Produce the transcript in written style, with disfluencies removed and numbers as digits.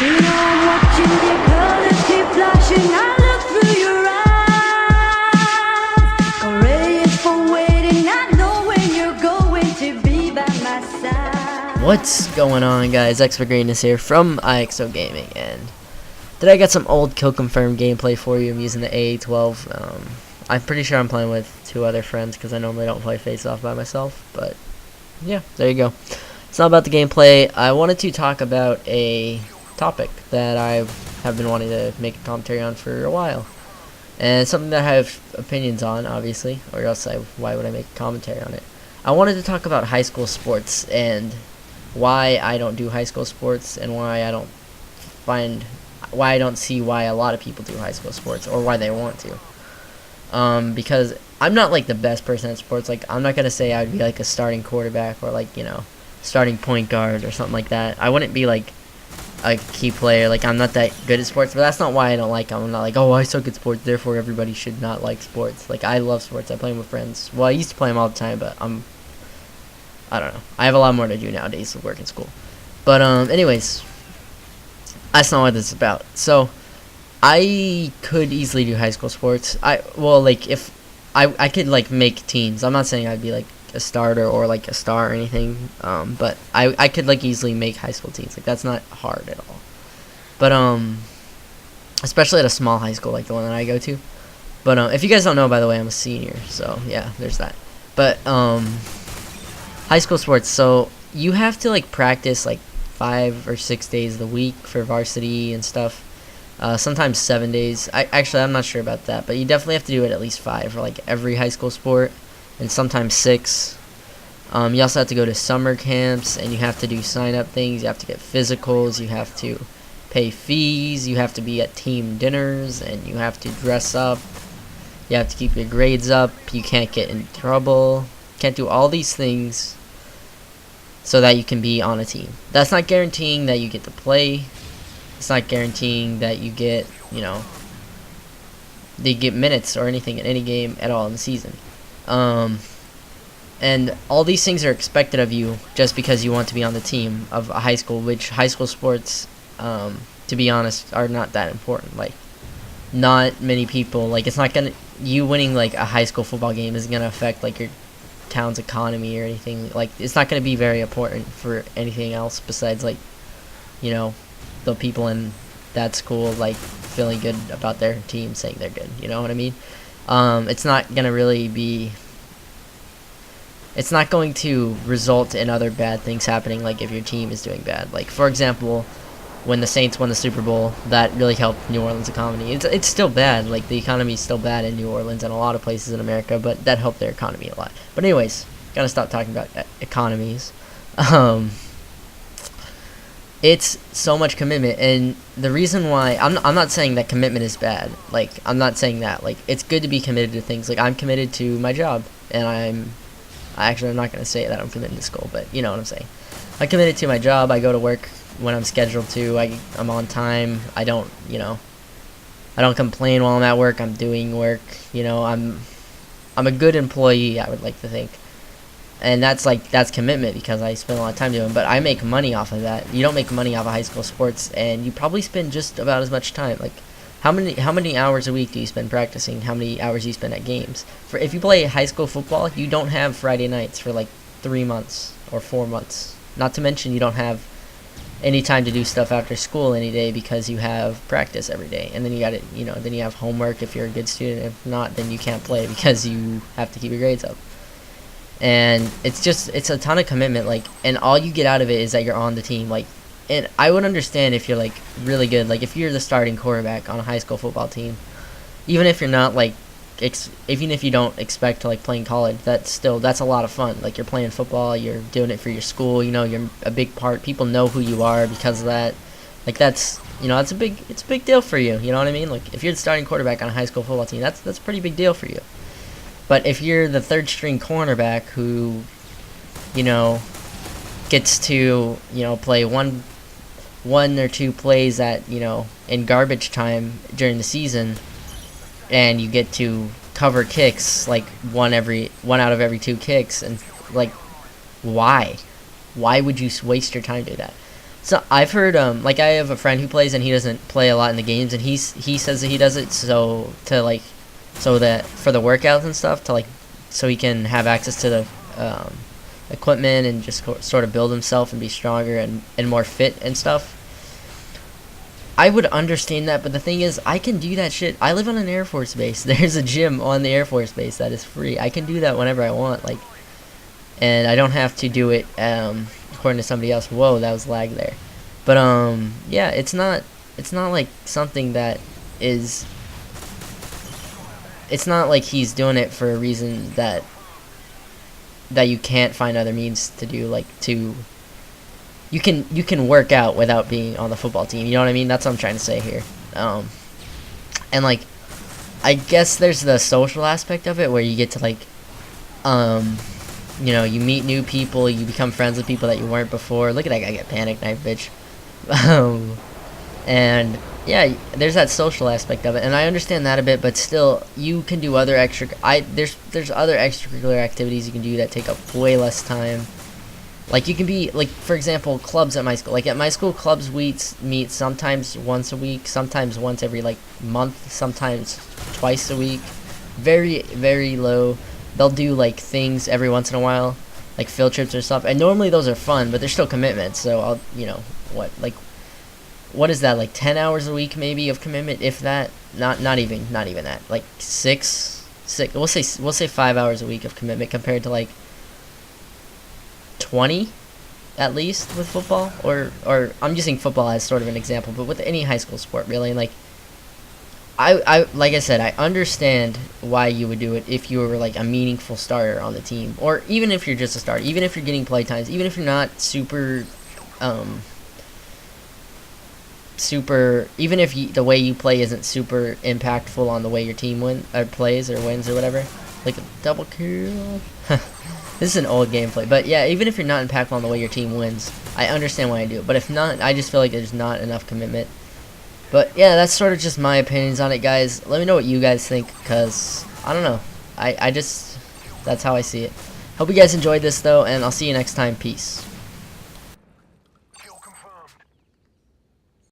You know I'm watching the colors keep flashing. I look through your eyes. Courageous for waiting. I know when you're going to be by my side. What's going on, guys? X for Greatness here from IXO Gaming, and today I got some old Kill Confirmed gameplay for you. I'm using the AA12. I'm pretty sure I'm playing with 2 other friends because I normally don't play Face Off by myself, but yeah, there you go. It's not about the gameplay. I wanted to talk about a topic that I have been wanting to make a commentary on for a while, and it's something that I have opinions on, obviously, or else why would I make a commentary on it? I wanted to talk about high school sports and why I don't do high school sports, and why I don't see why a lot of people do high school sports, or why they want to. Because I'm not like the best person at sports. Like, I'm not gonna say I'd be like a starting quarterback or like, you know, starting point guard or something like that. I wouldn't be like a key player. Like, I'm not that good at sports, but that's not why I don't like them. I'm not like, oh, I suck at sports, therefore everybody should not like sports. Like, I love sports. I play them with friends. Well, I used to play them all the time, but I don't know. I have a lot more to do nowadays with work and school. But anyways, that's not what this is about. So I could easily do high school sports. If I could like make teams. I'm not saying I'd be like a starter or like a star or anything. But I could like easily make high school teams. Like, that's not hard at all. But especially at a small high school like the one that I go to. But if you guys don't know, by the way, I'm a senior. So yeah, there's that. But high school sports. So you have to like practice like 5 or 6 days a week for varsity and stuff. Sometimes 7 days. I'm not sure about that, but you definitely have to do it at least 5 for like every high school sport, and sometimes 6. You also have to go to summer camps, and you have to do sign-up things. You have to get physicals. You have to pay fees. You have to be at team dinners, and you have to dress up. You have to keep your grades up. You can't get in trouble. You can't do all these things so that you can be on a team. That's not guaranteeing that you get to play. It's not guaranteeing that you get, you know, they get minutes or anything in any game at all in the season. And all these things are expected of you just because you want to be on the team of a high school, which high school sports, to be honest, are not that important. Like, not many people, like, it's not gonna, you winning like a high school football game isn't gonna affect like your town's economy or anything. Like, it's not gonna be very important for anything else besides, like, you know, the people in that school like feeling good about their team, saying they're good. You know what I mean? It's not going to result in other bad things happening, like if your team is doing bad. Like, for example, when the Saints won the Super Bowl, that really helped New Orleans' economy. It's still bad. Like, the economy is still bad in New Orleans and a lot of places in America, but that helped their economy a lot. But anyways, gotta stop talking about economies. It's so much commitment, and the reason why I'm not saying that commitment is bad. Like, I'm not saying that. Like, it's good to be committed to things. Like, I'm committed to my job, and I'm not gonna say that I'm committed to school, but you know what I'm saying. I'm committed to my job. I go to work when I'm scheduled to. I'm on time. I don't complain while I'm at work. I'm doing work. You know, I'm a good employee, I would like to think. And that's commitment because I spend a lot of time doing it. But I make money off of that. You don't make money off of high school sports, and you probably spend just about as much time. Like, how many hours a week do you spend practicing? How many hours do you spend at games? If you play high school football, you don't have Friday nights for like 3 months or 4 months. Not to mention you don't have any time to do stuff after school any day because you have practice every day. And then then you have homework if you're a good student. If not, then you can't play because you have to keep your grades up. And it's a ton of commitment, like, and all you get out of it is that you're on the team. Like, and I would understand if you're like really good, like if you're the starting quarterback on a high school football team, even if you're not like even if you don't expect to like playing college, that's a lot of fun. Like, you're playing football, you're doing it for your school, you know, you're a big part. People know who you are because of that. Like, it's a big deal for you. You know what I mean? Like, if you're the starting quarterback on a high school football team, that's a pretty big deal for you. But if you're the third string cornerback who, you know, gets to, you know, play one or 2 plays at, you know, in garbage time during the season, and you get to cover kicks like one out of every 2 kicks, and like, why would you waste your time to do that? So I've heard like I have a friend who plays and he doesn't play a lot in the games, and he says that he does it so that for the workouts and stuff, to like so he can have access to the equipment and just sort of build himself and be stronger and more fit and stuff. I would understand that, but the thing is, I can do that shit. I live on an Air Force base. There's a gym on the Air Force base that is free. I can do that whenever I want, like, and I don't have to do it according to somebody else. Whoa, that was lag there. But yeah, it's not like something that is. It's not like he's doing it for a reason that you can't find other means to do, like to. You can work out without being on the football team. You know what I mean? That's what I'm trying to say here. And like, I guess there's the social aspect of it where you get to like, you know, you meet new people, you become friends with people that you weren't before. Look at that guy get panic knife, bitch. And yeah, there's that social aspect of it, and I understand that a bit, but still, you can do other there's other extracurricular activities you can do that take up way less time. Like, you can be, like, for example, clubs at my school. Like, at my school, clubs meet sometimes once a week, sometimes once every, like, month, sometimes twice a week. Very, very low. They'll do, like, things every once in a while, like field trips or stuff. And normally those are fun, but they're still commitments. So, I'll, you know, what is that, like 10 hours a week maybe of commitment, if that? Not even that. Like, six, we'll say 5 hours a week of commitment compared to, like, 20 at least with football, or I'm using football as sort of an example, but with any high school sport really. Like, I like I said, I understand why you would do it if you were like a meaningful starter on the team, or even if you're just a starter, even if you're getting play times, even if you're not super even if the way you play isn't super impactful on the way your team plays or wins or whatever, like a double kill. This is an old gameplay, but yeah, even if you're not impactful on the way your team wins, I understand why I do it. But if not, I just feel like there's not enough commitment. But yeah, that's sort of just my opinions on it, guys. Let me know what you guys think, because I don't know. I just, that's how I see it. Hope you guys enjoyed this, though, and I'll see you next time. Peace.